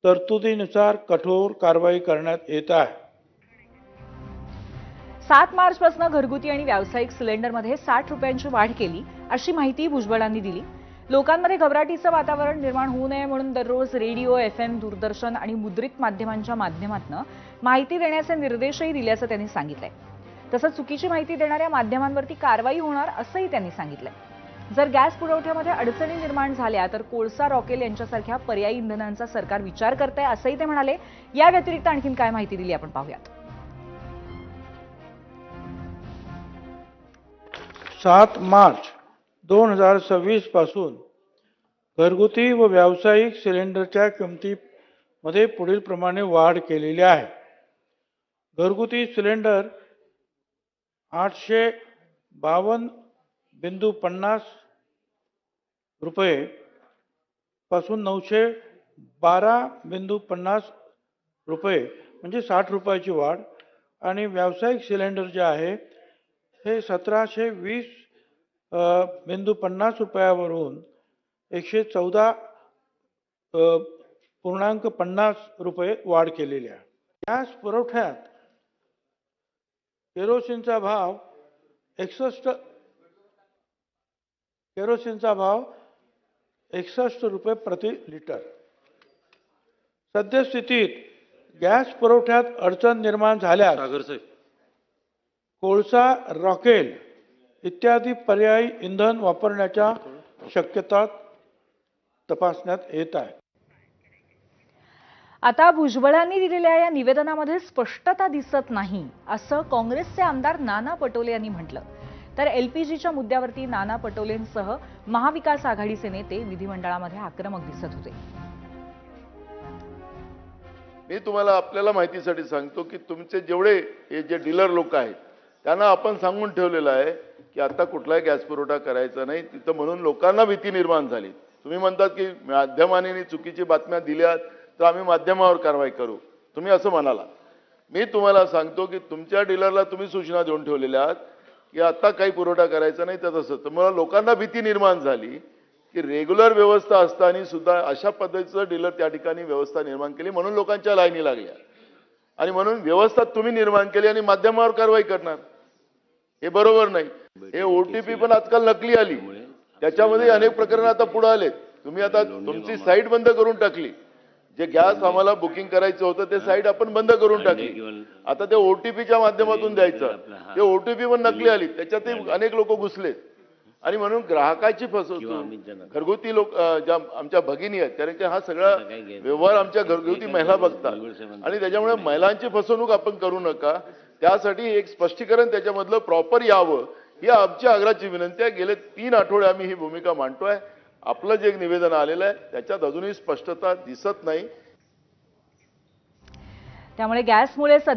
तरतुदीनुसार कठोर कारवाई करण्यात येत आहे। 7 मार्चपासून घरगुती आणि व्यावसायिक सिलेंडरमध्ये 60 रुपयांची वाढ केली अशी माहिती भुजबळांनी दिली। लोकांमध्ये घबराटीचं वातावरण निर्माण होऊ नये म्हणून दररोज रेडिओ, FM, दूरदर्शन आणि मुद्रित माध्यमांच्या माध्यमातून माहिती देण्याचे निर्देशही दिल्याचं त्यांनी सांगितलंय। तसंच चुकीची माहिती देणाऱ्या माध्यमांवरती कारवाई होणार असंही त्यांनी सांगितलंय। जर गॅस पुरवठ्यामध्ये अडचणी निर्माण झाल्या तर कोळसा, रॉकेल यांच्यासारख्या पर्यायी इंधनांचा सरकार विचार करतंय असंही ते म्हणाले। या व्यतिरिक्त आणखीन काय माहिती दिली आपण पाहूयात। 7 मार्च 2026 पासून घरगुती व व्यावसायिक सिलेंडरच्या किमतीमध्ये पुढील प्रमाणे वाढ केलेली आहे। घरगुती सिलेंडर 852.50 रुपये पासून 912.50 रुपये म्हणजे 60 रुपयाची वाढ आणि व्यावसायिक सिलेंडर जे आहे हे 1720.50 रुपयावरून 114.50 रुपये वाढ केलेली आहे। गॅस पुरवठ्यात केरोसिनचा भाव 61 रुपये प्रति लिटर। सद्यस्थितीत गॅस पुरवठ्यात अडचण निर्माण झाल्यास कोळसा, रॉकेल इत्यादी पर्यायी इंधन वापरण्याच्या शक्यता तपासण्यात येत आहे। आता भुजबळांनी दिलेल्या या निवेदनामध्ये स्पष्टता दिसत नाही असं काँग्रेसचे आमदार नाना पटोले यांनी म्हटलं। तर एलपीजीच्या मुद्द्यावरती नाना पटोलेंसह महाविकास आघाडीचे नेते विधिमंडळामध्ये आक्रमक दिसत होते। मी तुम्हाला आपल्याला माहितीसाठी सांगतो की तुमचे जेवढे हे जे डीलर लोक आहेत त्यांना आपण सांगून ठेवलेलं आहे की आता कुठलाही गॅस पुरवठा करायचा नाही तिथं, म्हणून लोकांना भीती निर्माण झाली। तुम्ही म्हणतात की माध्यमांनी चुकीची बातम्या दिल्यात तर आम्ही माध्यमावर कारवाई करू, तुम्ही असं म्हणाला। मी तुम्हाला सांगतो की तुमच्या डीलरला तुम्ही सूचना देऊन ठेवलेल्या आहात की आता काही पुरवठा करायचा नाही, तर तसं तर मला लोकांना भीती निर्माण झाली की रेग्युलर व्यवस्था असताना सुद्धा अशा पद्धतीचं डीलर त्या ठिकाणी व्यवस्था निर्माण केली, म्हणून लोकांच्या लाईनी लागल्या आणि म्हणून व्यवस्था तुम्ही निर्माण केली आणि माध्यमावर कारवाई करणार, हे बरोबर नाही। हे ओटीपी पण आजकाल नकली आली, त्याच्यामध्ये अनेक प्रकरण आता पुढे आलेत। तुम्ही आता तुमची साईट बंद करून टाकली, जे गॅस आम्हाला बुकिंग करायचं होतं ते साईट आपण बंद करून टाकली। आता ते ओटीपीच्या माध्यमातून द्यायचं, ते ओटीपी पण नकली आली, त्याच्यातही अनेक लोक घुसलेत आणि म्हणून ग्राहकाची फसवणूक। घरगुती लोक ज्या आमच्या भगिनी आहेत कारण की हा सगळा व्यवहार आमच्या घरगुती महिला बघतात आणि त्याच्यामुळे महिलांची फसवणूक आपण करू नका, त्यासाठी एक स्पष्टीकरण त्याच्यामधलं प्रॉपर यावं ही आमची आग्रहाची विनंती आहे। गेले 3 आठवडे आम्ही ही भूमिका मांडतोय। आपलं जे निवेदन आलेलं आहे त्याच्यात अजूनही स्पष्टता दिसत नाही। त्यामुळे गॅसमुळे सध्या